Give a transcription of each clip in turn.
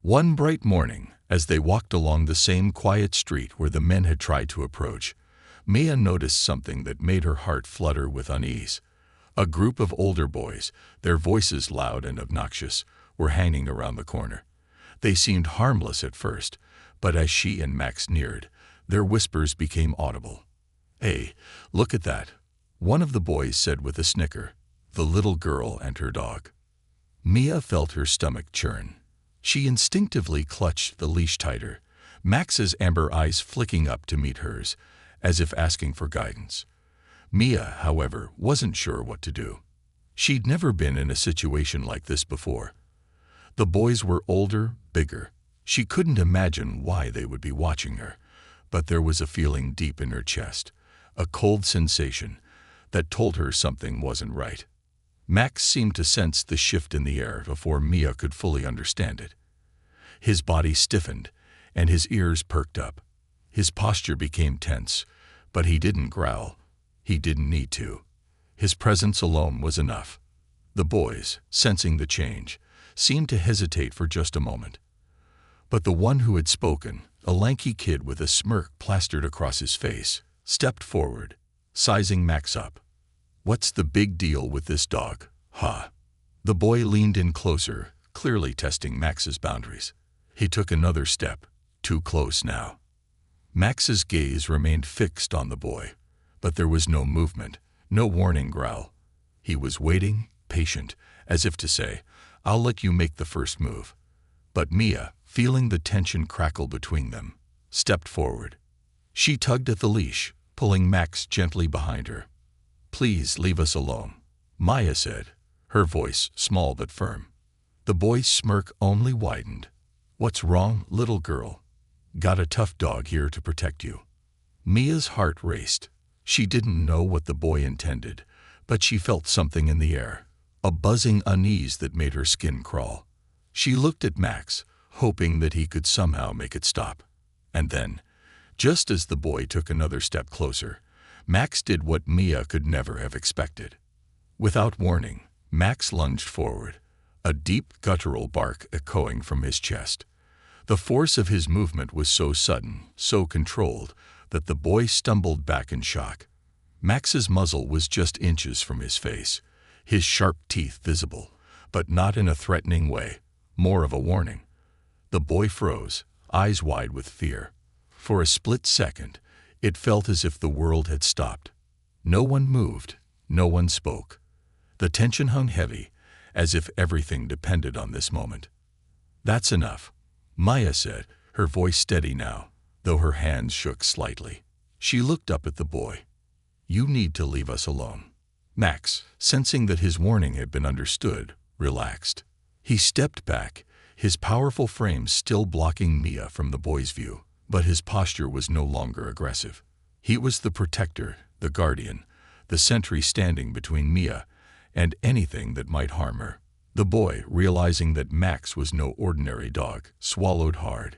One bright morning, as they walked along the same quiet street where the men had tried to approach, Mia noticed something that made her heart flutter with unease. A group of older boys, their voices loud and obnoxious, were hanging around the corner. They seemed harmless at first, but as she and Max neared, their whispers became audible. "Hey, look at that," one of the boys said with a snicker. "The little girl and her dog." Mia felt her stomach churn. She instinctively clutched the leash tighter, Max's amber eyes flicking up to meet hers, as if asking for guidance. Mia, however, wasn't sure what to do. She'd never been in a situation like this before. The boys were older, bigger. She couldn't imagine why they would be watching her, but there was a feeling deep in her chest, a cold sensation, that told her something wasn't right. Max seemed to sense the shift in the air before Mia could fully understand it. His body stiffened, and his ears perked up. His posture became tense, but he didn't growl. He didn't need to. His presence alone was enough. The boys, sensing the change, seemed to hesitate for just a moment. But the one who had spoken, a lanky kid with a smirk plastered across his face, stepped forward, sizing Max up. "What's the big deal with this dog, huh?" The boy leaned in closer, clearly testing Max's boundaries. He took another step, too close now. Max's gaze remained fixed on the boy, but there was no movement, no warning growl. He was waiting, patient, as if to say, "I'll let you make the first move." But Mia, feeling the tension crackle between them, stepped forward. She tugged at the leash, pulling Max gently behind her. "Please leave us alone," Maya said, her voice small but firm. The boy's smirk only widened. "What's wrong, little girl? Got a tough dog here to protect you." Mia's heart raced. She didn't know what the boy intended, but she felt something in the air, a buzzing unease that made her skin crawl. She looked at Max, hoping that he could somehow make it stop. And then, just as the boy took another step closer, Max did what Mia could never have expected. Without warning, Max lunged forward, a deep guttural bark echoing from his chest. The force of his movement was so sudden, so controlled, that the boy stumbled back in shock. Max's muzzle was just inches from his face, his sharp teeth visible, but not in a threatening way, more of a warning. The boy froze, eyes wide with fear. For a split second, it felt as if the world had stopped. No one moved, no one spoke. The tension hung heavy, as if everything depended on this moment. "That's enough," Maya said, her voice steady now, though her hands shook slightly. She looked up at the boy. "You need to leave us alone." Max, sensing that his warning had been understood, relaxed. He stepped back, his powerful frame still blocking Mia from the boy's view, but his posture was no longer aggressive. He was the protector, the guardian, the sentry standing between Mia and anything that might harm her. The boy, realizing that Max was no ordinary dog, swallowed hard.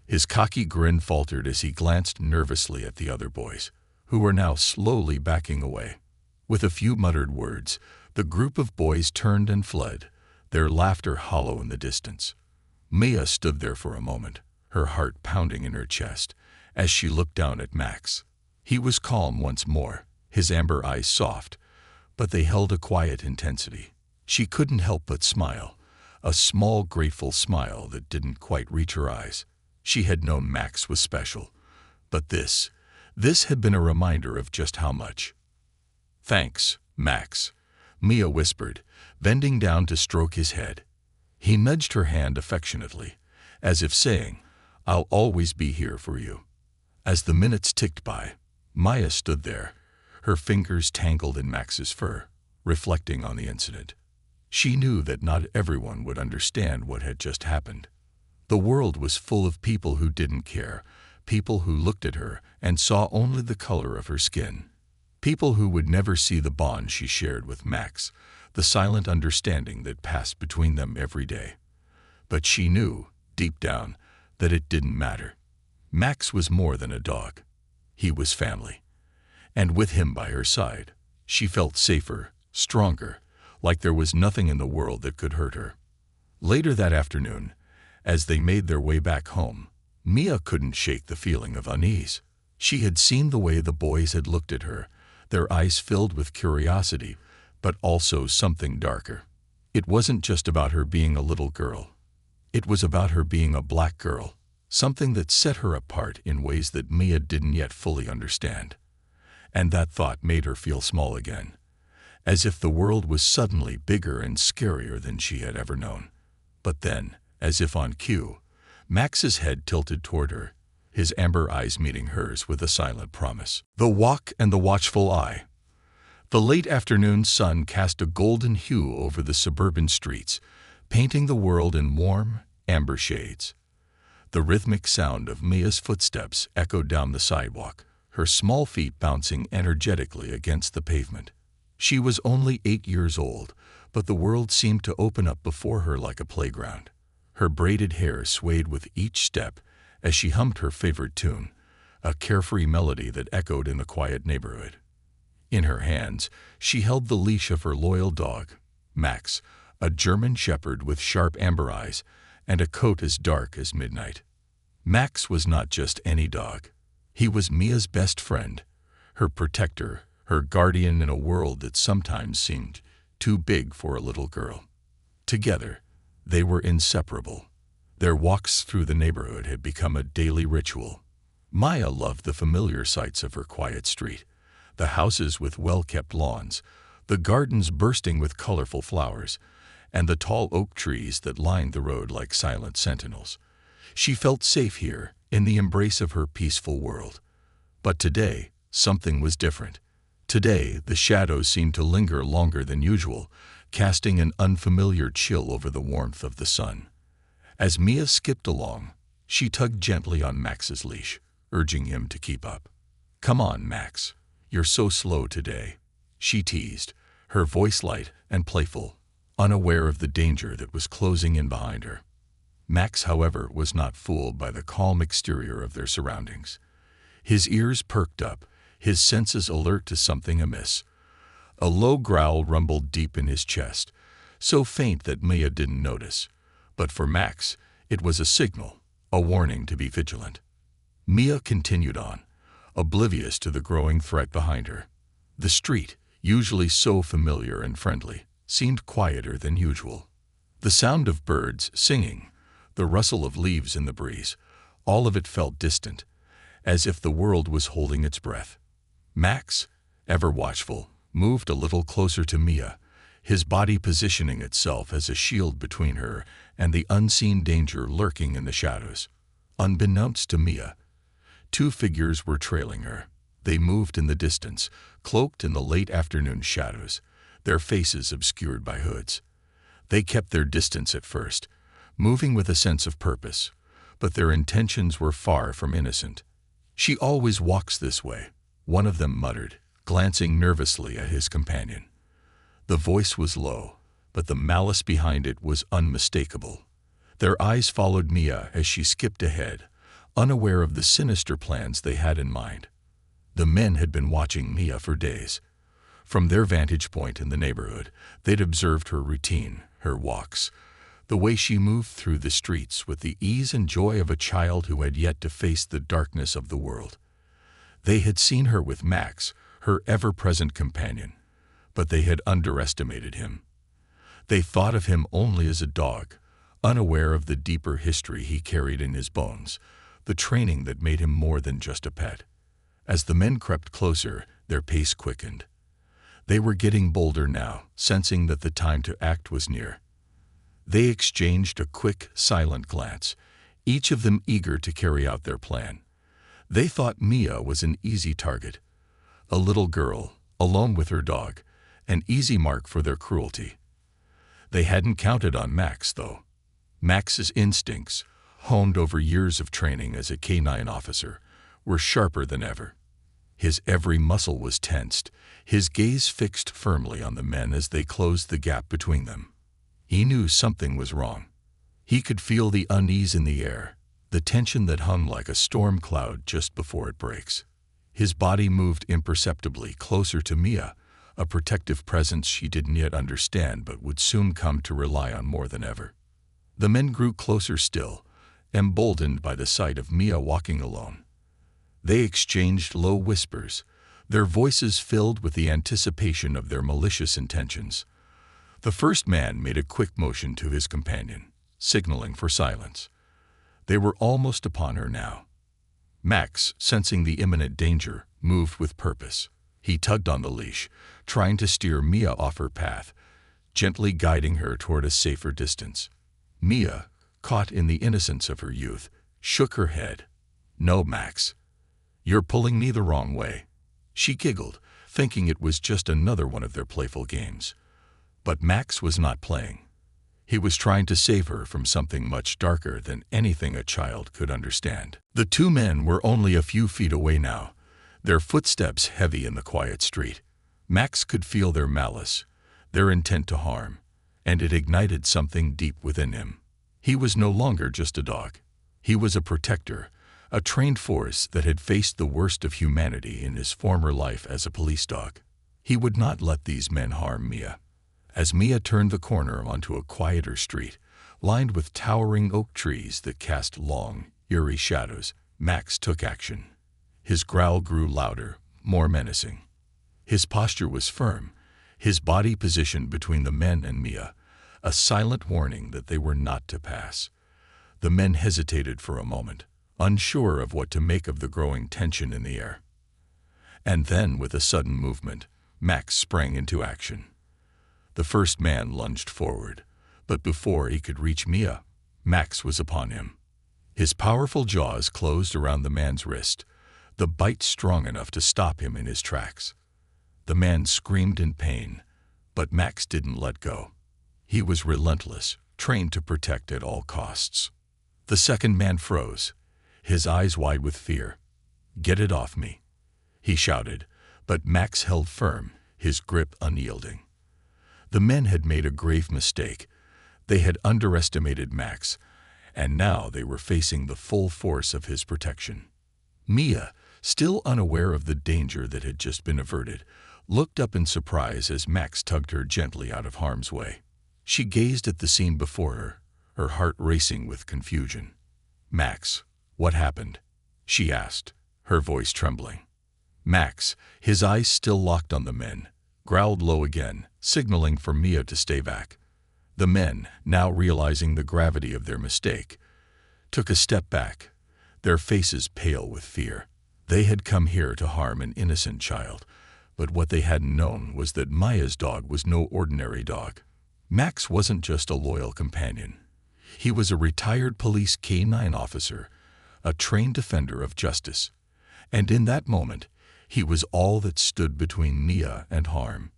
His cocky grin faltered as he glanced nervously at the other boys, who were now slowly backing away. With a few muttered words, the group of boys turned and fled, their laughter hollow in the distance. Mia stood there for a moment, her heart pounding in her chest, as she looked down at Max. He was calm once more, his amber eyes soft, but they held a quiet intensity. She couldn't help but smile, a small, grateful smile that didn't quite reach her eyes. She had known Max was special, but this had been a reminder of just how much. "Thanks, Max," Mia whispered, bending down to stroke his head. He nudged her hand affectionately, as if saying, "I'll always be here for you." As the minutes ticked by, Maya stood there, her fingers tangled in Max's fur, reflecting on the incident. She knew that not everyone would understand what had just happened. The world was full of people who didn't care, people who looked at her and saw only the color of her skin, people who would never see the bond she shared with Max, the silent understanding that passed between them every day. But she knew, deep down, that it didn't matter. Max was more than a dog. He was family. And with him by her side, she felt safer, stronger, like there was nothing in the world that could hurt her. Later that afternoon, As they made their way back home, Mia couldn't shake the feeling of unease. She had seen the way the boys had looked at her, their eyes filled with curiosity, but also something darker. It wasn't just about her being a little girl. It was about her being a black girl, something that set her apart in ways that Mia didn't yet fully understand. And that thought made her feel small again, as if the world was suddenly bigger and scarier than she had ever known. But then, as if on cue, Max's head tilted toward her, his amber eyes meeting hers with a silent promise. The walk and the watchful eye. The late afternoon sun cast a golden hue over the suburban streets, painting the world in warm, amber shades. The rhythmic sound of Mia's footsteps echoed down the sidewalk, her small feet bouncing energetically against the pavement. She was only 8 years old, but the world seemed to open up before her like a playground. Her braided hair swayed with each step as she hummed her favorite tune, a carefree melody that echoed in the quiet neighborhood. In her hands, she held the leash of her loyal dog, Max, a German shepherd with sharp amber eyes and a coat as dark as midnight. Max was not just any dog. He was Mia's best friend, her protector, her guardian in a world that sometimes seemed too big for a little girl. Together, they were inseparable. Their walks through the neighborhood had become a daily ritual. Mia loved the familiar sights of her quiet street, the houses with well-kept lawns, the gardens bursting with colorful flowers, and the tall oak trees that lined the road like silent sentinels. She felt safe here, in the embrace of her peaceful world. But today, something was different. Today, the shadows seemed to linger longer than usual, casting an unfamiliar chill over the warmth of the sun. As Mia skipped along, she tugged gently on Max's leash, urging him to keep up. "Come on, Max. You're so slow today," she teased, her voice light and playful, unaware of the danger that was closing in behind her. Max, however, was not fooled by the calm exterior of their surroundings. His ears perked up, his senses alert to something amiss. A low growl rumbled deep in his chest, so faint that Mia didn't notice. But for Max, it was a signal, a warning to be vigilant. Mia continued on, oblivious to the growing threat behind her. The street, usually so familiar and friendly, seemed quieter than usual. The sound of birds singing, the rustle of leaves in the breeze, all of it felt distant, as if the world was holding its breath. Max, ever watchful, moved a little closer to Mia, his body positioning itself as a shield between her and the unseen danger lurking in the shadows. Unbeknownst to Mia, two figures were trailing her. They moved in the distance, cloaked in the late afternoon shadows, their faces obscured by hoods. They kept their distance at first, moving with a sense of purpose, but their intentions were far from innocent. "She always walks this way," one of them muttered, glancing nervously at his companion. The voice was low, but the malice behind it was unmistakable. Their eyes followed Mia as she skipped ahead, unaware of the sinister plans they had in mind. The men had been watching Mia for days. From their vantage point in the neighborhood, they'd observed her routine, her walks, the way she moved through the streets with the ease and joy of a child who had yet to face the darkness of the world. They had seen her with Max, her ever-present companion, but they had underestimated him. They thought of him only as a dog, unaware of the deeper history he carried in his bones, the training that made him more than just a pet. As the men crept closer, their pace quickened. They were getting bolder now, sensing that the time to act was near. They exchanged a quick, silent glance, each of them eager to carry out their plan. They thought Mia was an easy target, a little girl, alone with her dog, an easy mark for their cruelty. They hadn't counted on Max, though. Max's instincts, honed over years of training as a canine officer, were sharper than ever. His every muscle was tensed, his gaze fixed firmly on the men as they closed the gap between them. He knew something was wrong. He could feel the unease in the air, the tension that hung like a storm cloud just before it breaks. His body moved imperceptibly closer to Mia, a protective presence she didn't yet understand but would soon come to rely on more than ever. The men grew closer still, emboldened by the sight of Mia walking alone. They exchanged low whispers, their voices filled with the anticipation of their malicious intentions. The first man made a quick motion to his companion, signaling for silence. They were almost upon her now. Max, sensing the imminent danger, moved with purpose. He tugged on the leash, trying to steer Mia off her path, gently guiding her toward a safer distance. Mia, caught in the innocence of her youth, shook her head. "No, Max. You're pulling me the wrong way." She giggled, thinking it was just another one of their playful games. But Max was not playing. He was trying to save her from something much darker than anything a child could understand. The two men were only a few feet away now, their footsteps heavy in the quiet street. Max could feel their malice, their intent to harm, and it ignited something deep within him. He was no longer just a dog. He was a protector, a trained force that had faced the worst of humanity in his former life as a police dog. He would not let these men harm Mia. As Mia turned the corner onto a quieter street, lined with towering oak trees that cast long, eerie shadows, Max took action. His growl grew louder, more menacing. His posture was firm, his body positioned between the men and Mia, a silent warning that they were not to pass. The men hesitated for a moment, unsure of what to make of the growing tension in the air. And then, with a sudden movement, Max sprang into action. The first man lunged forward, but before he could reach Mia, Max was upon him. His powerful jaws closed around the man's wrist, the bite strong enough to stop him in his tracks. The man screamed in pain, but Max didn't let go. He was relentless, trained to protect at all costs. The second man froze, his eyes wide with fear. "Get it off me," he shouted, but Max held firm, his grip unyielding. The men had made a grave mistake. They had underestimated Max, and now they were facing the full force of his protection. Mia, still unaware of the danger that had just been averted, looked up in surprise as Max tugged her gently out of harm's way. She gazed at the scene before her, her heart racing with confusion. "Max, what happened?" she asked, her voice trembling. Max, his eyes still locked on the men, growled low again, signaling for Mia to stay back. The men, now realizing the gravity of their mistake, took a step back, their faces pale with fear. They had come here to harm an innocent child, but what they hadn't known was that Maya's dog was no ordinary dog. Max wasn't just a loyal companion. He was a retired police canine officer, a trained defender of justice. And in that moment, he was all that stood between Mia and harm.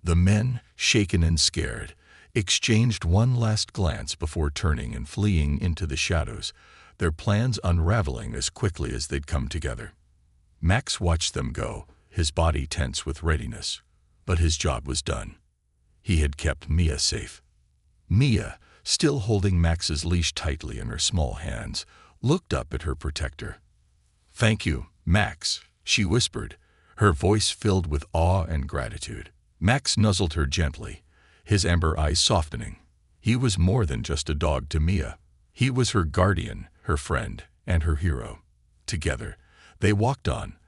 The men, shaken and scared, exchanged one last glance before turning and fleeing into the shadows, their plans unraveling as quickly as they'd come together. Max watched them go, his body tense with readiness. But his job was done. He had kept Mia safe. Mia, still holding Max's leash tightly in her small hands, looked up at her protector. "Thank you, Max," she whispered, her voice filled with awe and gratitude. Max nuzzled her gently, his amber eyes softening. He was more than just a dog to Mia. He was her guardian, her friend, and her hero. Together, they walked on,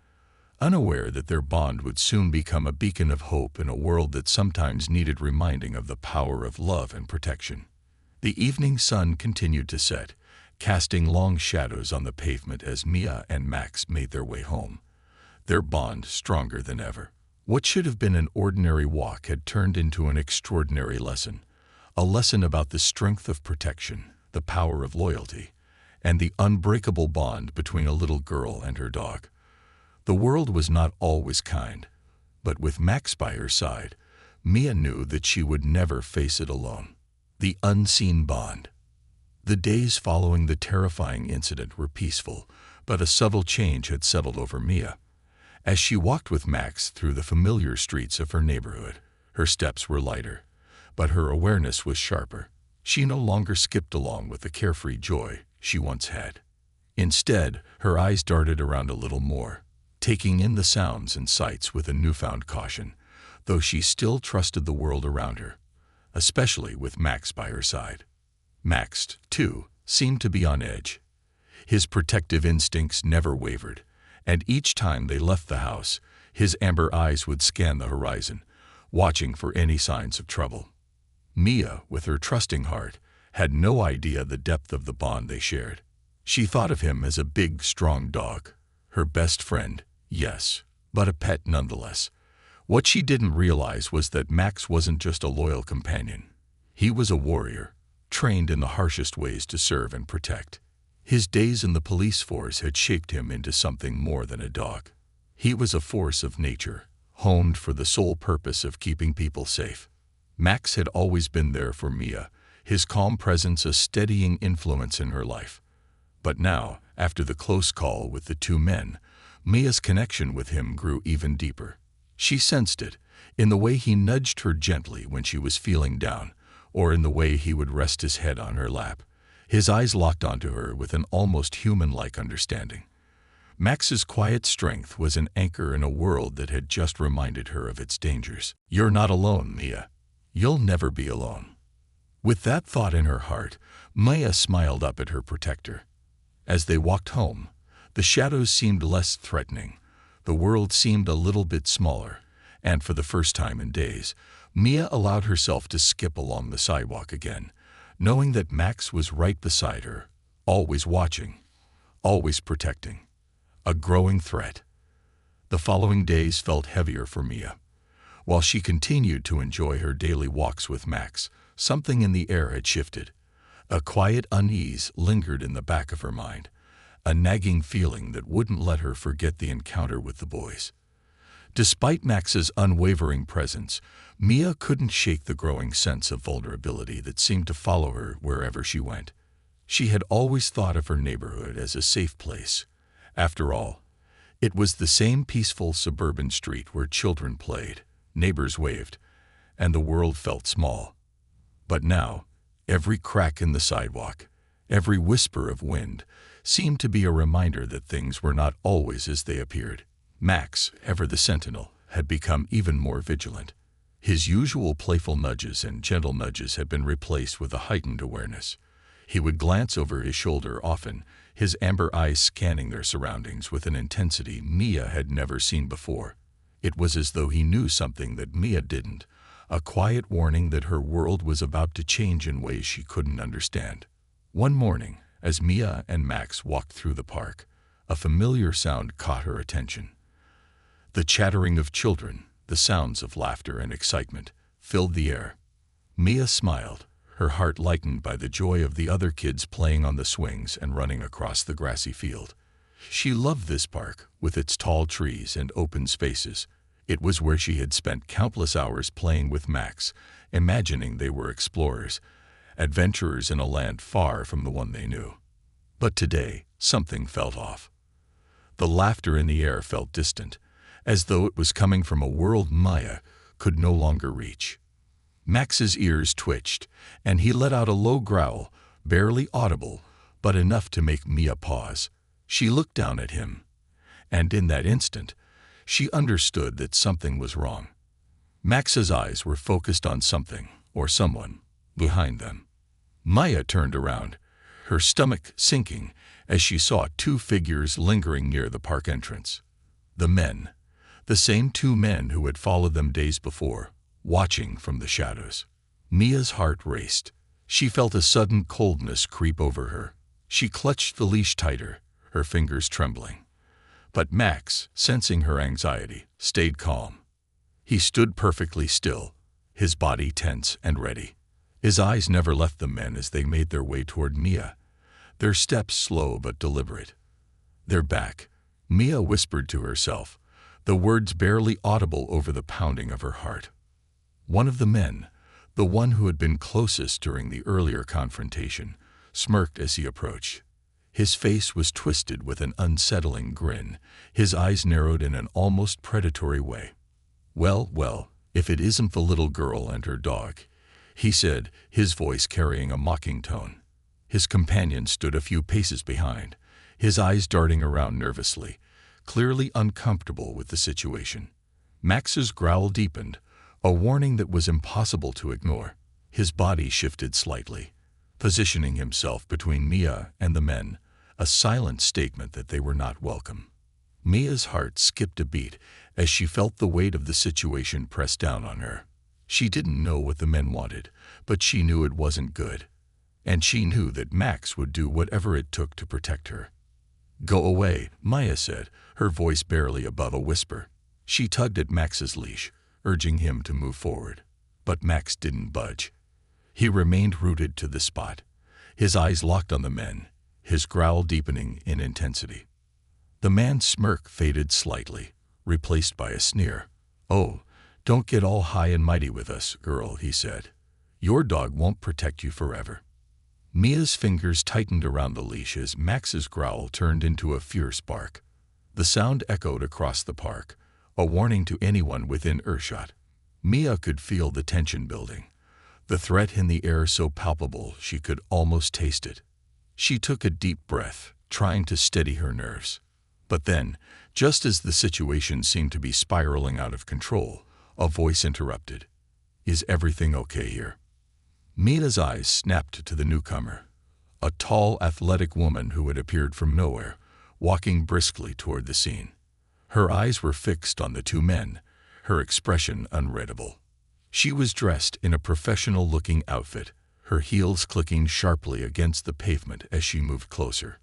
unaware that their bond would soon become a beacon of hope in a world that sometimes needed reminding of the power of love and protection. The evening sun continued to set, casting long shadows on the pavement as Mia and Max made their way home, their bond stronger than ever. What should have been an ordinary walk had turned into an extraordinary lesson, a lesson about the strength of protection, the power of loyalty, and the unbreakable bond between a little girl and her dog. The world was not always kind, but with Max by her side, Mia knew that she would never face it alone. The unseen bond. The days following the terrifying incident were peaceful, but a subtle change had settled over Mia. As she walked with Max through the familiar streets of her neighborhood, her steps were lighter, but her awareness was sharper. She no longer skipped along with the carefree joy she once had. Instead, her eyes darted around a little more, taking in the sounds and sights with a newfound caution, though she still trusted the world around her, especially with Max by her side. Max, too, seemed to be on edge. His protective instincts never wavered, and each time they left the house, his amber eyes would scan the horizon, watching for any signs of trouble. Mia, with her trusting heart, had no idea the depth of the bond they shared. She thought of him as a big, strong dog, her best friend, yes, but a pet nonetheless. What she didn't realize was that Max wasn't just a loyal companion. He was a warrior, trained in the harshest ways to serve and protect. His days in the police force had shaped him into something more than a dog. He was a force of nature, honed for the sole purpose of keeping people safe. Max had always been there for Mia, his calm presence a steadying influence in her life. But now, after the close call with the two men, Mia's connection with him grew even deeper. She sensed it, in the way he nudged her gently when she was feeling down, or in the way he would rest his head on her lap. His eyes locked onto her with an almost human-like understanding. Max's quiet strength was an anchor in a world that had just reminded her of its dangers. "You're not alone, Mia. You'll never be alone." With that thought in her heart, Mia smiled up at her protector. As they walked home, the shadows seemed less threatening. The world seemed a little bit smaller, and for the first time in days, Mia allowed herself to skip along the sidewalk again, knowing that Max was right beside her, always watching, always protecting. A growing threat. The following days felt heavier for Mia. While she continued to enjoy her daily walks with Max, something in the air had shifted. A quiet unease lingered in the back of her mind, a nagging feeling that wouldn't let her forget the encounter with the boys. Despite Max's unwavering presence, Mia couldn't shake the growing sense of vulnerability that seemed to follow her wherever she went. She had always thought of her neighborhood as a safe place. After all, it was the same peaceful suburban street where children played, neighbors waved, and the world felt small. But now, every crack in the sidewalk, every whisper of wind, seemed to be a reminder that things were not always as they appeared. Max, ever the sentinel, had become even more vigilant. His usual playful nudges and gentle nudges had been replaced with a heightened awareness. He would glance over his shoulder often, his amber eyes scanning their surroundings with an intensity Mia had never seen before. It was as though he knew something that Mia didn't, a quiet warning that her world was about to change in ways she couldn't understand. One morning, as Mia and Max walked through the park, a familiar sound caught her attention. The chattering of children, the sounds of laughter and excitement, filled the air. Mia smiled, her heart lightened by the joy of the other kids playing on the swings and running across the grassy field. She loved this park, with its tall trees and open spaces. It was where she had spent countless hours playing with Max, imagining they were explorers, adventurers in a land far from the one they knew. But today, something felt off. The laughter in the air felt distant, as though it was coming from a world Mia could no longer reach. Max's ears twitched, and he let out a low growl, barely audible, but enough to make Mia pause. She looked down at him, and in that instant, she understood that something was wrong. Max's eyes were focused on something, or someone, behind them. Mia turned around, her stomach sinking as she saw two figures lingering near the park entrance. The men, the same two men who had followed them days before, watching from the shadows. Mia's heart raced. She felt a sudden coldness creep over her. She clutched the leash tighter, her fingers trembling. But Max, sensing her anxiety, stayed calm. He stood perfectly still, his body tense and ready. His eyes never left the men as they made their way toward Mia, their steps slow but deliberate. "They're back," Mia whispered to herself, the words barely audible over the pounding of her heart. One of the men, the one who had been closest during the earlier confrontation, smirked as he approached. His face was twisted with an unsettling grin, his eyes narrowed in an almost predatory way. "Well, well, if it isn't the little girl and her dog," he said, his voice carrying a mocking tone. His companion stood a few paces behind, his eyes darting around nervously, clearly uncomfortable with the situation. Max's growl deepened, a warning that was impossible to ignore. His body shifted slightly. positioning himself between Mia and the men, a silent statement that they were not welcome. Mia's heart skipped a beat as she felt the weight of the situation press down on her. She didn't know what the men wanted, but she knew it wasn't good. And she knew that Max would do whatever it took to protect her. "Go away," Maya said, her voice barely above a whisper. She tugged at Max's leash, urging him to move forward. But Max didn't budge. He remained rooted to the spot, his eyes locked on the men, his growl deepening in intensity. The man's smirk faded slightly, replaced by a sneer. "Oh, don't get all high and mighty with us, girl," he said. "Your dog won't protect you forever." Mia's fingers tightened around the leash as Max's growl turned into a fierce bark. The sound echoed across the park, a warning to anyone within earshot. Mia could feel the tension building, the threat in the air so palpable she could almost taste it. She took a deep breath, trying to steady her nerves. But then, just as the situation seemed to be spiraling out of control, a voice interrupted. "Is everything okay here?" Mia's eyes snapped to the newcomer, a tall, athletic woman who had appeared from nowhere, walking briskly toward the scene. Her eyes were fixed on the two men, her expression unreadable. She was dressed in a professional-looking outfit, her heels clicking sharply against the pavement as she moved closer.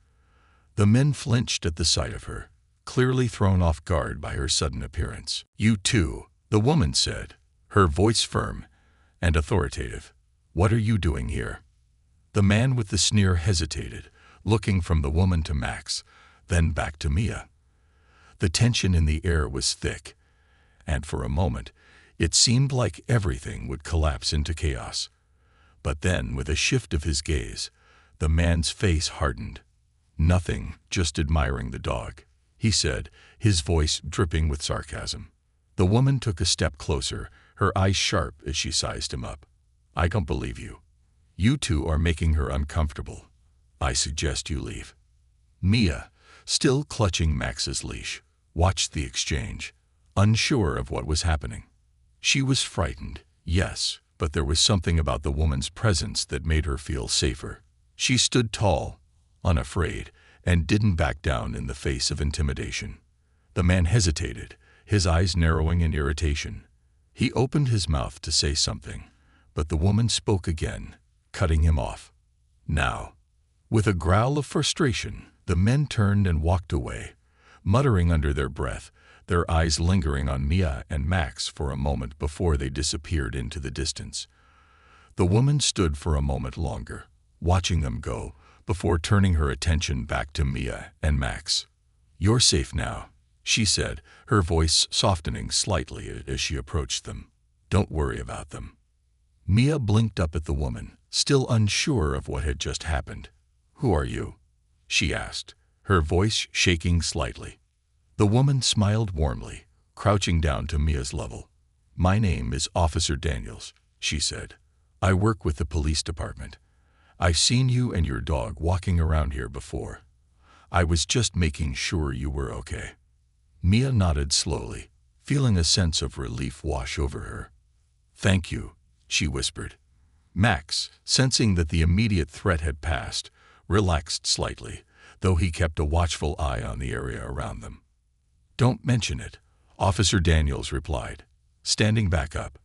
The men flinched at the sight of her, clearly thrown off guard by her sudden appearance. "You too," the woman said, her voice firm and authoritative. "What are you doing here?" The man with the sneer hesitated, looking from the woman to Max, then back to Mia. The tension in the air was thick, and for a moment, it seemed like everything would collapse into chaos. But then, with a shift of his gaze, the man's face hardened. "Nothing, just admiring the dog," he said, his voice dripping with sarcasm. The woman took a step closer, her eyes sharp as she sized him up. "I don't believe you. You two are making her uncomfortable. I suggest you leave." Mia, still clutching Max's leash, watched the exchange, unsure of what was happening. She was frightened, yes, but there was something about the woman's presence that made her feel safer. She stood tall, unafraid, and didn't back down in the face of intimidation. The man hesitated, his eyes narrowing in irritation. He opened his mouth to say something, but the woman spoke again, cutting him off. "Now." With a growl of frustration, the men turned and walked away, muttering under their breath, their eyes lingering on Mia and Max for a moment before they disappeared into the distance. The woman stood for a moment longer, watching them go, before turning her attention back to Mia and Max. "You're safe now," she said, her voice softening slightly as she approached them. "Don't worry about them." Mia blinked up at the woman, still unsure of what had just happened. "Who are you?" she asked, her voice shaking slightly. The woman smiled warmly, crouching down to Mia's level. "My name is Officer Daniels," she said. "I work with the police department. I've seen you and your dog walking around here before. I was just making sure you were okay." Mia nodded slowly, feeling a sense of relief wash over her. "Thank you," she whispered. Max, sensing that the immediate threat had passed, relaxed slightly, though he kept a watchful eye on the area around them. "Don't mention it," Officer Daniels replied, standing back up.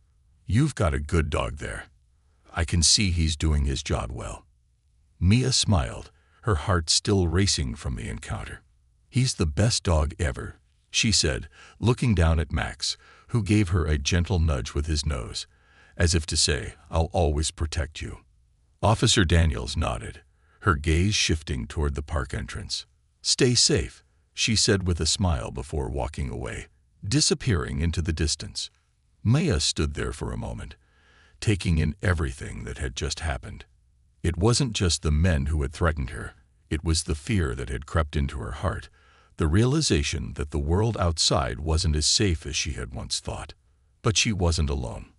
"You've got a good dog there. I can see he's doing his job well." Mia smiled, her heart still racing from the encounter. "He's the best dog ever," she said, looking down at Max, who gave her a gentle nudge with his nose, as if to say, "I'll always protect you." Officer Daniels nodded, her gaze shifting toward the park entrance. "Stay safe," she said with a smile before walking away, disappearing into the distance. Maya stood there for a moment, taking in everything that had just happened. It wasn't just the men who had threatened her, it was the fear that had crept into her heart, the realization that the world outside wasn't as safe as she had once thought. But she wasn't alone.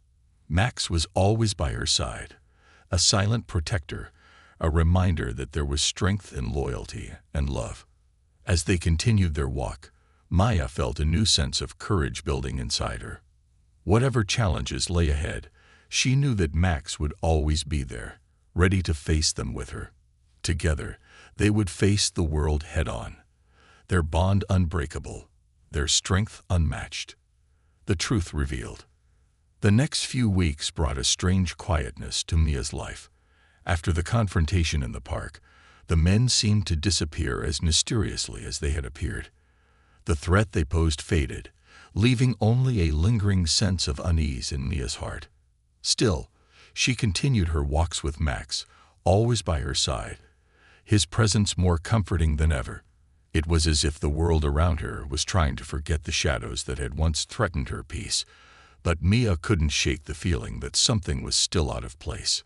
Max was always by her side, a silent protector, a reminder that there was strength in loyalty and love. As they continued their walk, Maya felt a new sense of courage building inside her. Whatever challenges lay ahead, she knew that Max would always be there, ready to face them with her. Together, they would face the world head-on. Their bond unbreakable, their strength unmatched. The truth revealed. The next few weeks brought a strange quietness to Mia's life. After the confrontation in the park, the men seemed to disappear as mysteriously as they had appeared. The threat they posed faded, leaving only a lingering sense of unease in Mia's heart. Still, she continued her walks with Max, always by her side, his presence more comforting than ever. It was as if the world around her was trying to forget the shadows that had once threatened her peace, but Mia couldn't shake the feeling that something was still out of place.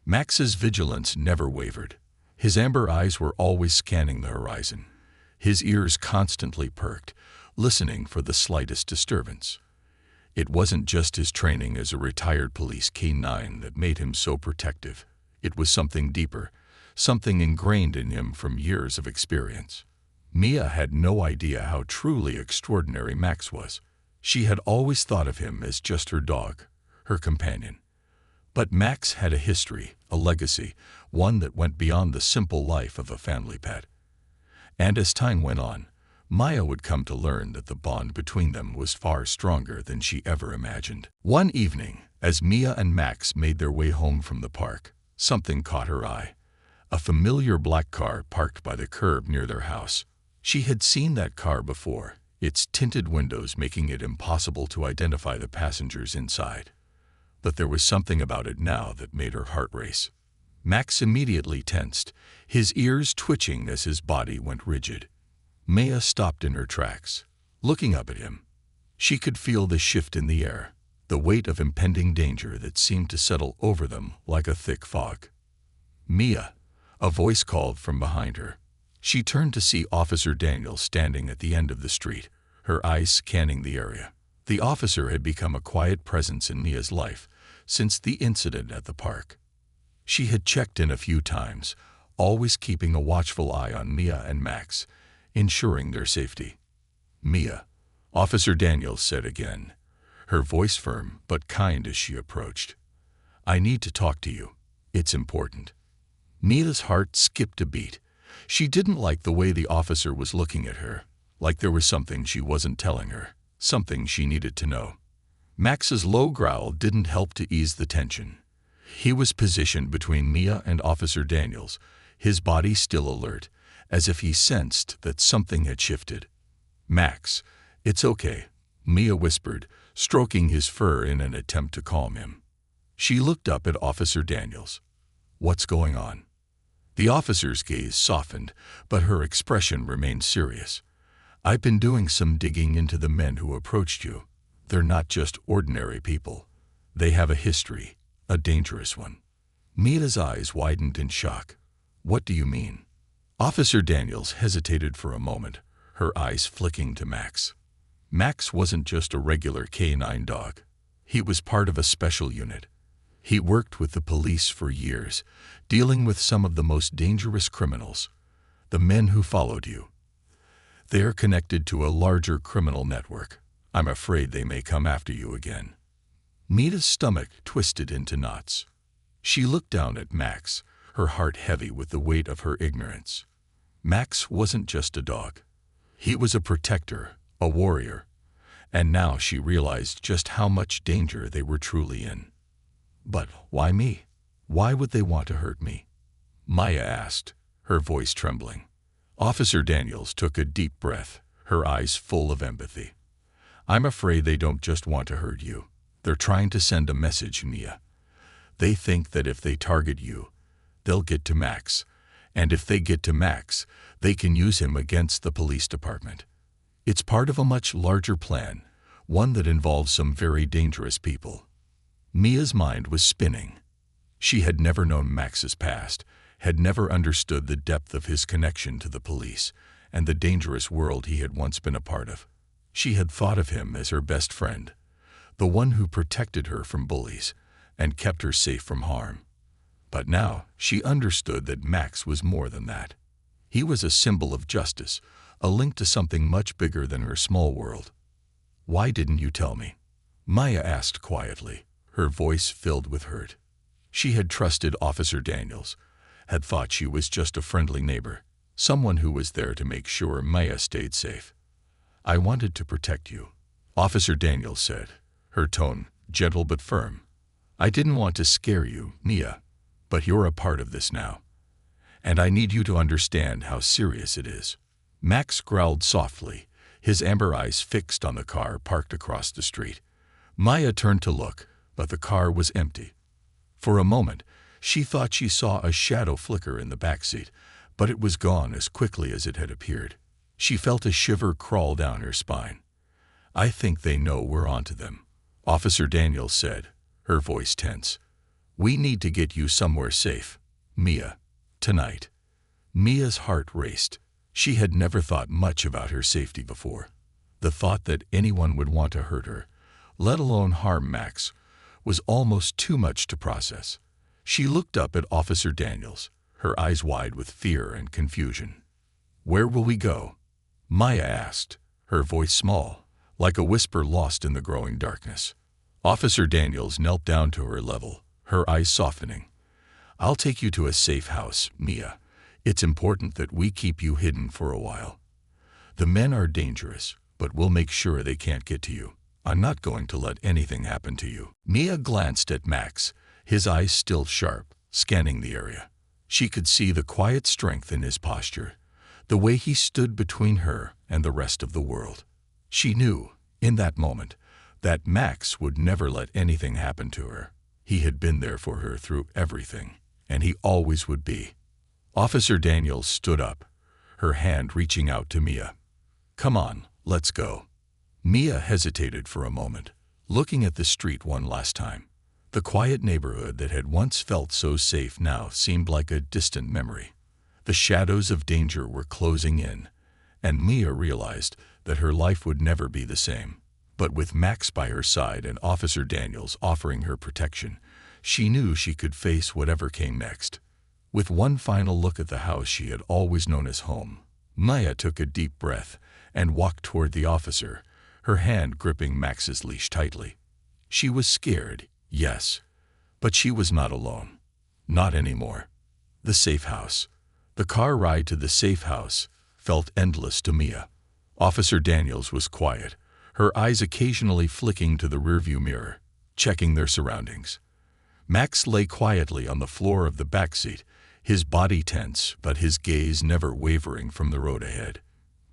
Max's vigilance never wavered. His amber eyes were always scanning the horizon, his ears constantly perked, listening for the slightest disturbance. It wasn't just his training as a retired police canine that made him so protective. It was something deeper, something ingrained in him from years of experience. Mia had no idea how truly extraordinary Max was. She had always thought of him as just her dog, her companion. But Max had a history, a legacy, one that went beyond the simple life of a family pet. And as time went on, Maya would come to learn that the bond between them was far stronger than she ever imagined. One evening, as Mia and Max made their way home from the park, something caught her eye. A familiar black car parked by the curb near their house. She had seen that car before, its tinted windows making it impossible to identify the passengers inside. But there was something about it now that made her heart race. Max immediately tensed, his ears twitching as his body went rigid. Maya stopped in her tracks, looking up at him. She could feel the shift in the air, the weight of impending danger that seemed to settle over them like a thick fog. "Mia," a voice called from behind her. She turned to see Officer Daniels standing at the end of the street, her eyes scanning the area. The officer had become a quiet presence in Mia's life since the incident at the park. She had checked in a few times, always keeping a watchful eye on Mia and Max, ensuring their safety. "Mia," Officer Daniels said again, her voice firm but kind as she approached. "I need to talk to you. It's important." Mia's heart skipped a beat. She didn't like the way the officer was looking at her, like there was something she wasn't telling her, something she needed to know. Max's low growl didn't help to ease the tension. He was positioned between Mia and Officer Daniels, his body still alert, as if he sensed that something had shifted. "Max, it's okay," Mia whispered, stroking his fur in an attempt to calm him. She looked up at Officer Daniels. "What's going on?" The officer's gaze softened, but her expression remained serious. "I've been doing some digging into the men who approached you. They're not just ordinary people. They have a history, a dangerous one." Mia's eyes widened in shock. "What do you mean?" Officer Daniels hesitated for a moment, her eyes flicking to Max. Max wasn't just a regular canine dog. He was part of a special unit. He worked with the police for years, dealing with some of the most dangerous criminals, the men who followed you. They're connected to a larger criminal network. I'm afraid they may come after you again. Mia's stomach twisted into knots. She looked down at Max, her heart heavy with the weight of her ignorance. Max wasn't just a dog. He was a protector, a warrior, and now she realized just how much danger they were truly in. "But why me? Why would they want to hurt me?" Maya asked, her voice trembling. Officer Daniels took a deep breath, her eyes full of empathy. "I'm afraid they don't just want to hurt you. They're trying to send a message, Mia. They think that if they target you, they'll get to Max, and if they get to Max, they can use him against the police department. It's part of a much larger plan, one that involves some very dangerous people." Mia's mind was spinning. She had never known Max's past, had never understood the depth of his connection to the police and the dangerous world he had once been a part of. She had thought of him as her best friend, the one who protected her from bullies and kept her safe from harm. But now she understood that Max was more than that. He was a symbol of justice, a link to something much bigger than her small world. "Why didn't you tell me?" Maya asked quietly, her voice filled with hurt. She had trusted Officer Daniels, had thought she was just a friendly neighbor, someone who was there to make sure Maya stayed safe. "I wanted to protect you," Officer Daniels said, her tone gentle but firm. "I didn't want to scare you, Mia, but you're a part of this now. And I need you to understand how serious it is." Max growled softly, his amber eyes fixed on the car parked across the street. Maya turned to look, but the car was empty. For a moment, she thought she saw a shadow flicker in the backseat, but it was gone as quickly as it had appeared. She felt a shiver crawl down her spine. "I think they know we're onto them," Officer Daniels said, her voice tense. "We need to get you somewhere safe, Mia, tonight." Mia's heart raced. She had never thought much about her safety before. The thought that anyone would want to hurt her, let alone harm Max, was almost too much to process. She looked up at Officer Daniels, her eyes wide with fear and confusion. "Where will we go?" Maya asked, her voice small, like a whisper lost in the growing darkness. Officer Daniels knelt down to her level, her eyes softening. "I'll take you to a safe house, Mia. It's important that we keep you hidden for a while. The men are dangerous, but we'll make sure they can't get to you. I'm not going to let anything happen to you." Mia glanced at Max, his eyes still sharp, scanning the area. She could see the quiet strength in his posture, the way he stood between her and the rest of the world. She knew, in that moment, that Max would never let anything happen to her. He had been there for her through everything, and he always would be. Officer Daniels stood up, her hand reaching out to Mia. "Come on, let's go." Mia hesitated for a moment, looking at the street one last time. The quiet neighborhood that had once felt so safe now seemed like a distant memory. The shadows of danger were closing in, and Mia realized that her life would never be the same. But with Max by her side and Officer Daniels offering her protection, she knew she could face whatever came next. With one final look at the house she had always known as home, Maya took a deep breath and walked toward the officer, her hand gripping Max's leash tightly. She was scared, yes, but she was not alone. Not anymore. The safe house. The car ride to the safe house felt endless to Mia. Officer Daniels was quiet, her eyes occasionally flicking to the rearview mirror, checking their surroundings. Max lay quietly on the floor of the backseat, his body tense but his gaze never wavering from the road ahead.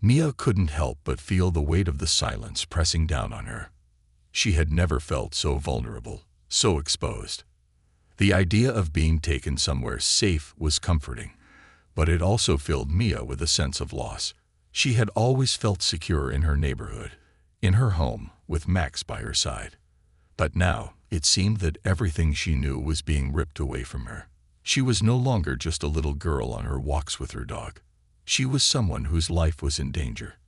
Mia couldn't help but feel the weight of the silence pressing down on her. She had never felt so vulnerable, so exposed. The idea of being taken somewhere safe was comforting, but it also filled Mia with a sense of loss. She had always felt secure in her neighborhood, in her home, with Max by her side. But now, it seemed that everything she knew was being ripped away from her. She was no longer just a little girl on her walks with her dog. She was someone whose life was in danger.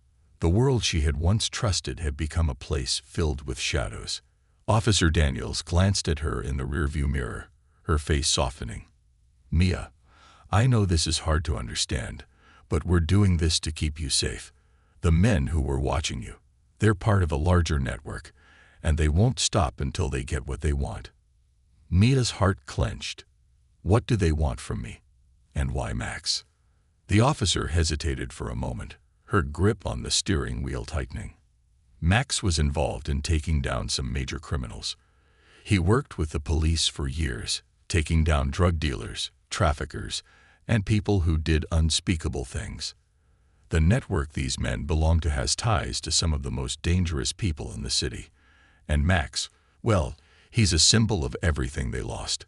The world she had once trusted had become a place filled with shadows. Officer Daniels glanced at her in the rearview mirror, her face softening. "Mia, I know this is hard to understand, but we're doing this to keep you safe. The men who were watching you, they're part of a larger network, and they won't stop until they get what they want." Mia's heart clenched. What do they want from me? And why Max? The officer hesitated for a moment, her grip on the steering wheel tightening. Max was involved in taking down some major criminals. He worked with the police for years, taking down drug dealers, traffickers, and people who did unspeakable things. The network these men belonged to has ties to some of the most dangerous people in the city. And Max, well, he's a symbol of everything they lost.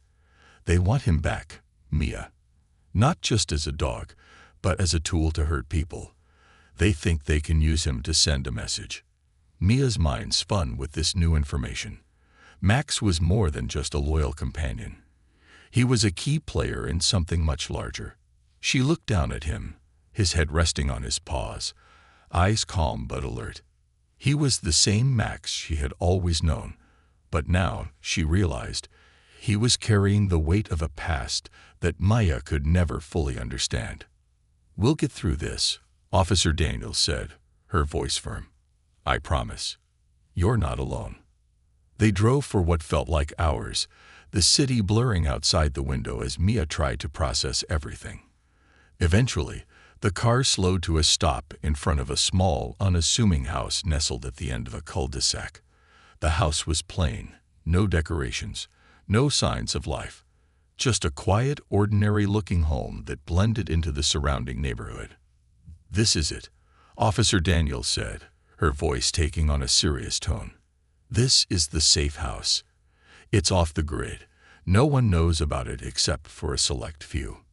They want him back, Mia. Not just as a dog, but as a tool to hurt people. They think they can use him to send a message. Mia's mind spun with this new information. Max was more than just a loyal companion. He was a key player in something much larger. She looked down at him, his head resting on his paws, eyes calm but alert. He was the same Max she had always known, but now, she realized, he was carrying the weight of a past that Maya could never fully understand. "We'll get through this," Officer Daniels said, her voice firm. "I promise. You're not alone." They drove for what felt like hours, the city blurring outside the window as Mia tried to process everything. Eventually, the car slowed to a stop in front of a small, unassuming house nestled at the end of a cul-de-sac. The house was plain, no decorations, no signs of life. Just a quiet, ordinary-looking home that blended into the surrounding neighborhood. "This is it," Officer Daniels said, her voice taking on a serious tone. "This is the safe house. It's off the grid. No one knows about it except for a select few."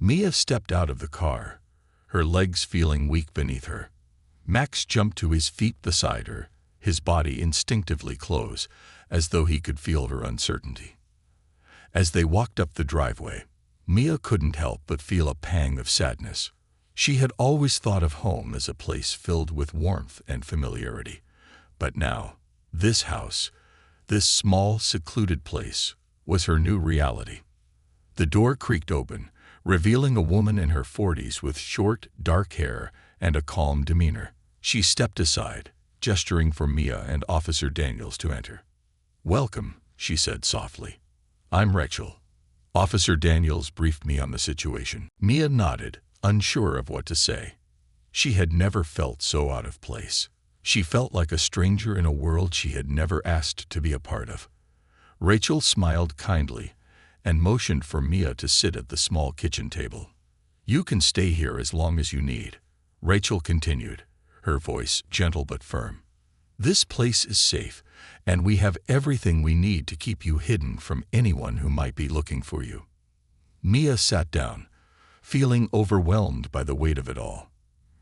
Mia stepped out of the car, her legs feeling weak beneath her. Max jumped to his feet beside her, his body instinctively close, as though he could feel her uncertainty. As they walked up the driveway, Mia couldn't help but feel a pang of sadness. She had always thought of home as a place filled with warmth and familiarity. But now, this house, this small, secluded place, was her new reality. The door creaked open, revealing a woman in her 40s with short, dark hair and a calm demeanor. She stepped aside, gesturing for Mia and Officer Daniels to enter. "Welcome," she said softly. "I'm Rachel." Officer Daniels briefed me on the situation. Mia nodded, unsure of what to say. She had never felt so out of place. She felt like a stranger in a world she had never asked to be a part of. Rachel smiled kindly and motioned for Mia to sit at the small kitchen table. "You can stay here as long as you need," Rachel continued, her voice gentle but firm. "This place is safe, and we have everything we need to keep you hidden from anyone who might be looking for you." Mia sat down, feeling overwhelmed by the weight of it all.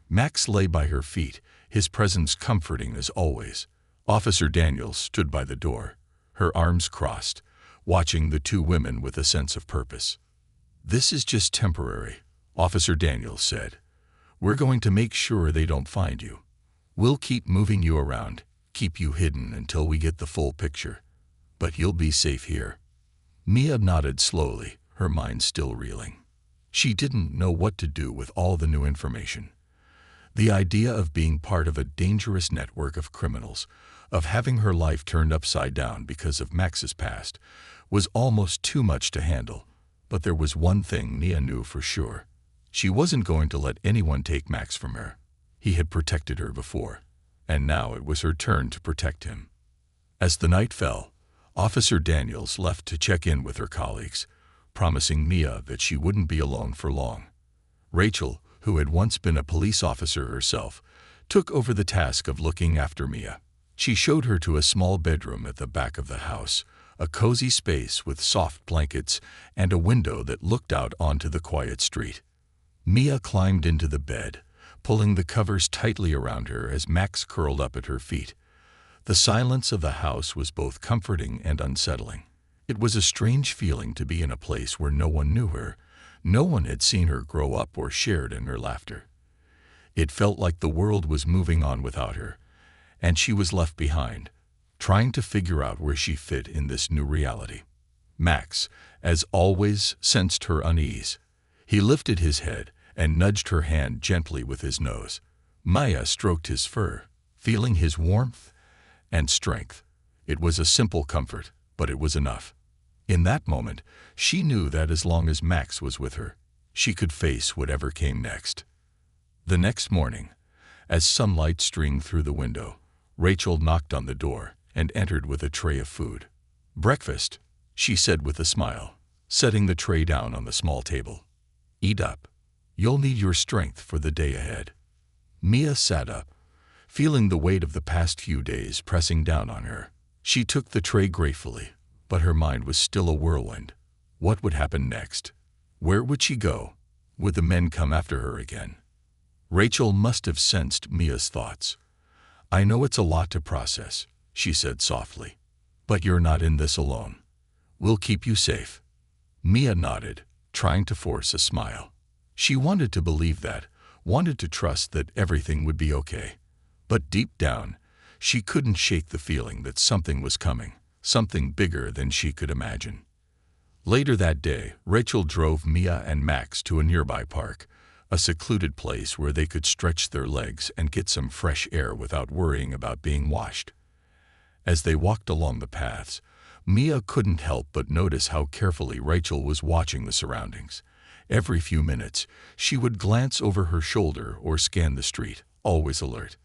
Max lay by her feet, his presence comforting as always. Officer Daniels stood by the door, her arms crossed, watching the two women with a sense of purpose. "This is just temporary," Officer Daniels said. "We're going to make sure they don't find you. We'll keep moving you around, keep you hidden until we get the full picture. But you'll be safe here." Mia nodded slowly, her mind still reeling. She didn't know what to do with all the new information. The idea of being part of a dangerous network of criminals, of having her life turned upside down because of Max's past, was almost too much to handle. But there was one thing Mia knew for sure. She wasn't going to let anyone take Max from her. He had protected her before, and now it was her turn to protect him. As the night fell, Officer Daniels left to check in with her colleagues, promising Mia that she wouldn't be alone for long. Rachel, who had once been a police officer herself, took over the task of looking after Mia. She showed her to a small bedroom at the back of the house, a cozy space with soft blankets and a window that looked out onto the quiet street. Mia climbed into the bed, pulling the covers tightly around her as Max curled up at her feet. The silence of the house was both comforting and unsettling. It was a strange feeling to be in a place where no one knew her, no one had seen her grow up or shared in her laughter. It felt like the world was moving on without her, and she was left behind, trying to figure out where she fit in this new reality. Max, as always, sensed her unease. He lifted his head and nudged her hand gently with his nose. Mia stroked his fur, feeling his warmth and strength. It was a simple comfort, but it was enough. In that moment, she knew that as long as Max was with her, she could face whatever came next. The next morning, as sunlight streamed through the window, Rachel knocked on the door and entered with a tray of food. "Breakfast," she said with a smile, setting the tray down on the small table. "Eat up. You'll need your strength for the day ahead." Mia sat up, feeling the weight of the past few days pressing down on her. She took the tray gratefully, but her mind was still a whirlwind. What would happen next? Where would she go? Would the men come after her again? Rachel must have sensed Mia's thoughts. "I know it's a lot to process," she said softly, "but you're not in this alone. We'll keep you safe." Mia nodded, trying to force a smile. She wanted to believe that, wanted to trust that everything would be okay. But deep down, she couldn't shake the feeling that something was coming, something bigger than she could imagine. Later that day, Rachel drove Mia and Max to a nearby park, a secluded place where they could stretch their legs and get some fresh air without worrying about being washed. As they walked along the paths, Mia couldn't help but notice how carefully Rachel was watching the surroundings. Every few minutes, she would glance over her shoulder or scan the street, always alert.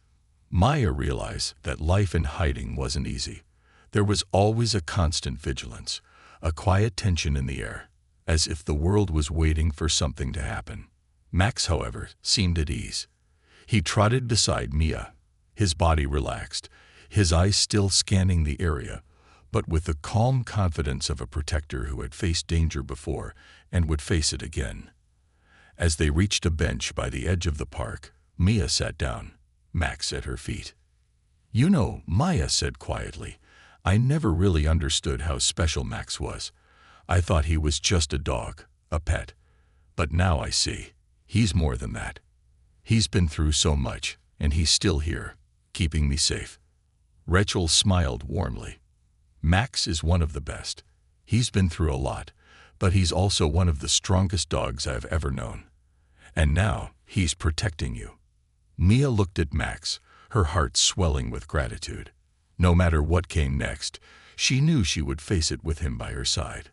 Maya realized that life in hiding wasn't easy. There was always a constant vigilance, a quiet tension in the air, as if the world was waiting for something to happen. Max, however, seemed at ease. He trotted beside Mia, his body relaxed, his eyes still scanning the area, but with the calm confidence of a protector who had faced danger before and would face it again. As they reached a bench by the edge of the park, Mia sat down, Max at her feet. "You know," Maya said quietly, "I never really understood how special Max was. I thought he was just a dog, a pet. But now I see. He's more than that. He's been through so much, and he's still here, keeping me safe." Rachel smiled warmly. "Max is one of the best. He's been through a lot, but he's also one of the strongest dogs I've ever known. And now he's protecting you." Mia looked at Max, her heart swelling with gratitude. No matter what came next, she knew she would face it with him by her side.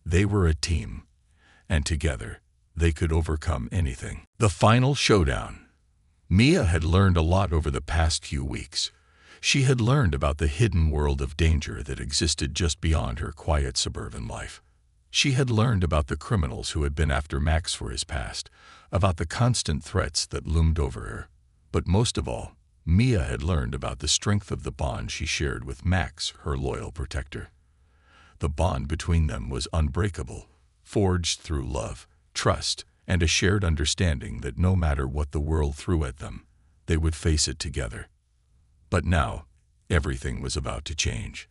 They were a team, and together they could overcome anything. The final showdown. Mia had learned a lot over the past few weeks. She had learned about the hidden world of danger that existed just beyond her quiet suburban life. She had learned about the criminals who had been after Max for his past, about the constant threats that loomed over her. But most of all, Mia had learned about the strength of the bond she shared with Max, her loyal protector. The bond between them was unbreakable, forged through love, trust, and a shared understanding that no matter what the world threw at them, they would face it together. But now, everything was about to change.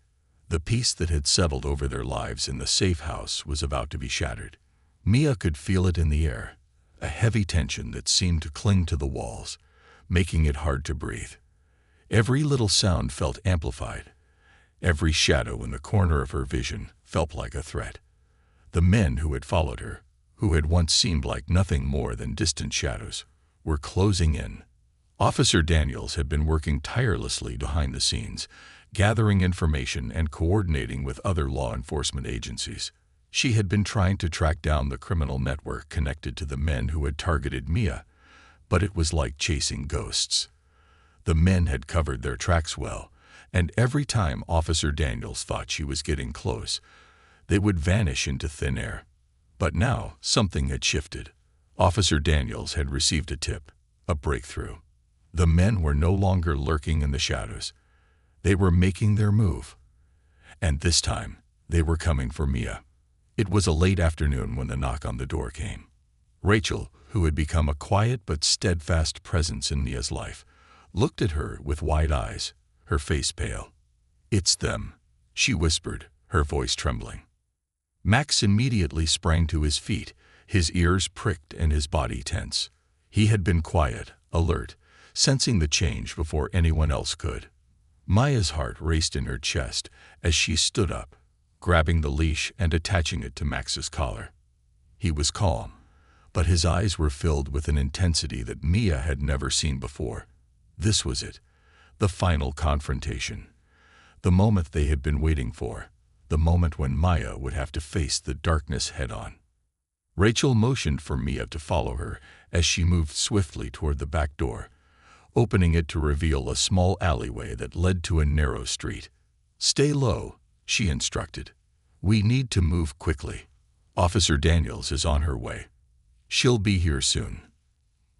The peace that had settled over their lives in the safe house was about to be shattered. Mia could feel it in the air, a heavy tension that seemed to cling to the walls, making it hard to breathe. Every little sound felt amplified. Every shadow in the corner of her vision felt like a threat. The men who had followed her, who had once seemed like nothing more than distant shadows, were closing in. Officer Daniels had been working tirelessly behind the scenes, gathering information and coordinating with other law enforcement agencies. She had been trying to track down the criminal network connected to the men who had targeted Mia, but it was like chasing ghosts. The men had covered their tracks well, and every time Officer Daniels thought she was getting close, they would vanish into thin air. But now something had shifted. Officer Daniels had received a tip, a breakthrough. The men were no longer lurking in the shadows. They were making their move. And this time, they were coming for Mia. It was a late afternoon when the knock on the door came. Rachel, who had become a quiet but steadfast presence in Mia's life, looked at her with wide eyes, her face pale. "It's them," she whispered, her voice trembling. Max immediately sprang to his feet, his ears pricked and his body tense. He had been quiet, alert, sensing the change before anyone else could. Maya's heart raced in her chest as she stood up, grabbing the leash and attaching it to Max's collar. He was calm, but his eyes were filled with an intensity that Mia had never seen before. This was it, the final confrontation, the moment they had been waiting for, the moment when Maya would have to face the darkness head-on. Rachel motioned for Mia to follow her as she moved swiftly toward the back door, opening it to reveal a small alleyway that led to a narrow street. "Stay low," she instructed. "We need to move quickly. Officer Daniels is on her way. She'll be here soon."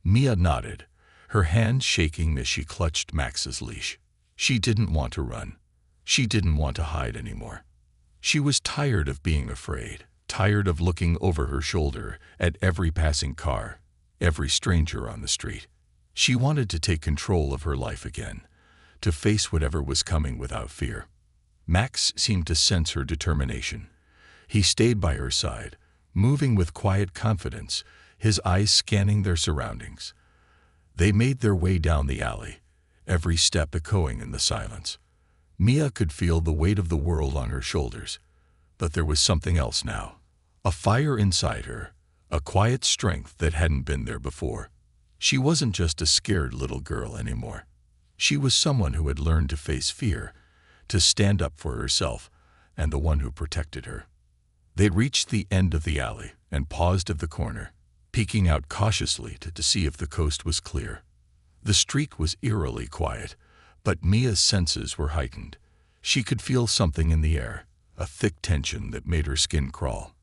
Mia nodded, her hands shaking as she clutched Max's leash. She didn't want to run. She didn't want to hide anymore. She was tired of being afraid, tired of looking over her shoulder at every passing car, every stranger on the street. She wanted to take control of her life again, to face whatever was coming without fear. Max seemed to sense her determination. He stayed by her side, moving with quiet confidence, his eyes scanning their surroundings. They made their way down the alley, every step echoing in the silence. Mia could feel the weight of the world on her shoulders, but there was something else now. A fire inside her, a quiet strength that hadn't been there before. She wasn't just a scared little girl anymore. She was someone who had learned to face fear, to stand up for herself, and the one who protected her. They reached the end of the alley and paused at the corner, peeking out cautiously to see if the coast was clear. The street was eerily quiet, but Mia's senses were heightened. She could feel something in the air, a thick tension that made her skin crawl.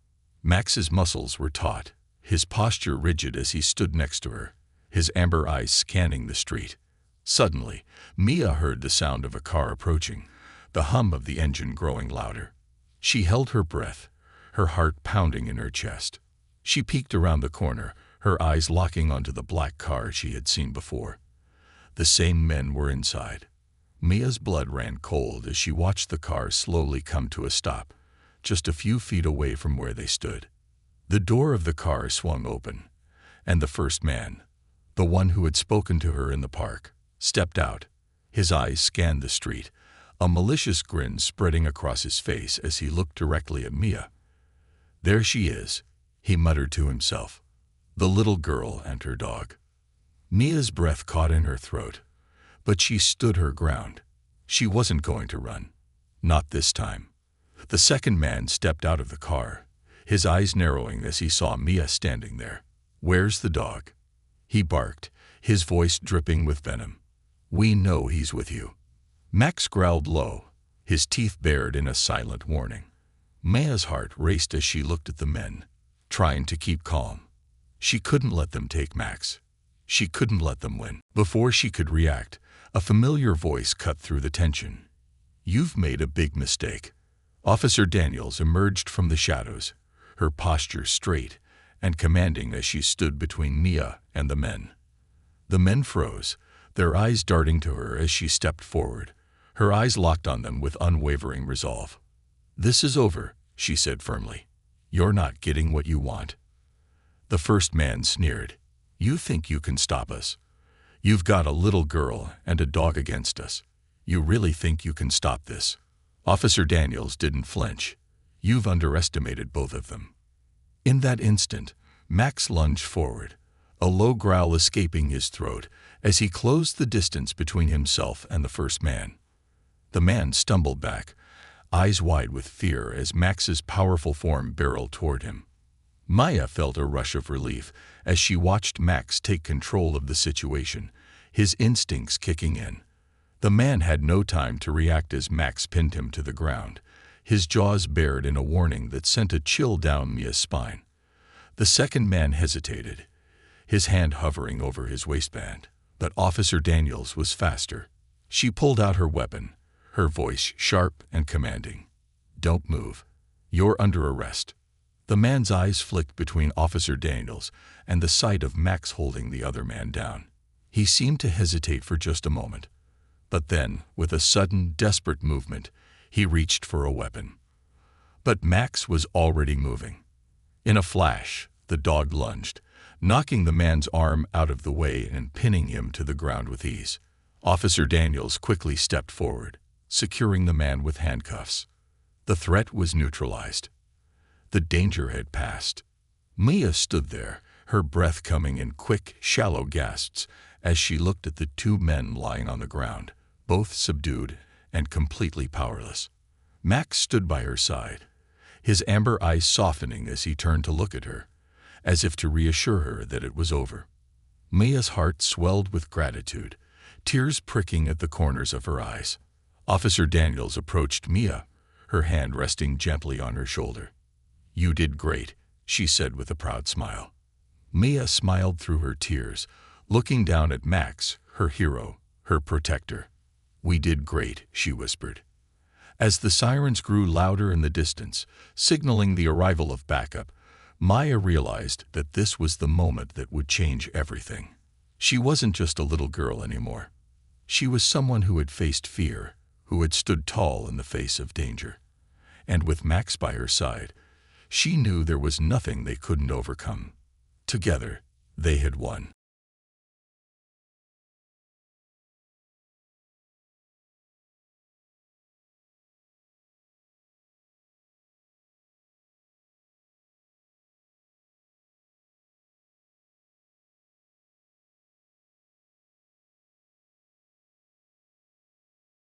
Max's muscles were taut, his posture rigid as he stood next to her, his amber eyes scanning the street. Suddenly, Mia heard the sound of a car approaching, the hum of the engine growing louder. She held her breath, her heart pounding in her chest. She peeked around the corner, her eyes locking onto the black car she had seen before. The same men were inside. Mia's blood ran cold as she watched the car slowly come to a stop, just a few feet away from where they stood. The door of the car swung open, and the first man, the one who had spoken to her in the park, stepped out. His eyes scanned the street, a malicious grin spreading across his face as he looked directly at Mia. "There she is," he muttered to himself, "the little girl and her dog." Mia's breath caught in her throat, but she stood her ground. She wasn't going to run. Not this time. The second man stepped out of the car, his eyes narrowing as he saw Mia standing there. "Where's the dog?" he barked, his voice dripping with venom. "We know he's with you." Max growled low, his teeth bared in a silent warning. Mia's heart raced as she looked at the men, trying to keep calm. She couldn't let them take Max. She couldn't let them win. Before she could react, a familiar voice cut through the tension. "You've made a big mistake." Officer Daniels emerged from the shadows, her posture straight and commanding as she stood between Mia and the men. The men froze, their eyes darting to her as she stepped forward, her eyes locked on them with unwavering resolve. "This is over," she said firmly. "You're not getting what you want." The first man sneered. "You think you can stop us? You've got a little girl and a dog against us. You really think you can stop this?" Officer Daniels didn't flinch. "You've underestimated both of them." In that instant, Max lunged forward, a low growl escaping his throat as he closed the distance between himself and the first man. The man stumbled back, eyes wide with fear as Max's powerful form barreled toward him. Mia felt a rush of relief as she watched Max take control of the situation, his instincts kicking in. The man had no time to react as Max pinned him to the ground, his jaws bared in a warning that sent a chill down Mia's spine. The second man hesitated, his hand hovering over his waistband, but Officer Daniels was faster. She pulled out her weapon, her voice sharp and commanding. "Don't move. You're under arrest." The man's eyes flicked between Officer Daniels and the sight of Max holding the other man down. He seemed to hesitate for just a moment, but then, with a sudden, desperate movement, he reached for a weapon. But Max was already moving. In a flash, the dog lunged, knocking the man's arm out of the way and pinning him to the ground with ease. Officer Daniels quickly stepped forward, securing the man with handcuffs. The threat was neutralized. The danger had passed. Mia stood there, her breath coming in quick, shallow gasps as she looked at the two men lying on the ground, both subdued and completely powerless. Max stood by her side, his amber eyes softening as he turned to look at her, as if to reassure her that it was over. Mia's heart swelled with gratitude, tears pricking at the corners of her eyes. Officer Daniels approached Mia, her hand resting gently on her shoulder. "You did great," she said with a proud smile. Mia smiled through her tears, looking down at Max, her hero, her protector. "We did great," she whispered. As the sirens grew louder in the distance, signaling the arrival of backup, Mia realized that this was the moment that would change everything. She wasn't just a little girl anymore. She was someone who had faced fear, who had stood tall in the face of danger. And with Max by her side, she knew there was nothing they couldn't overcome. Together, they had won.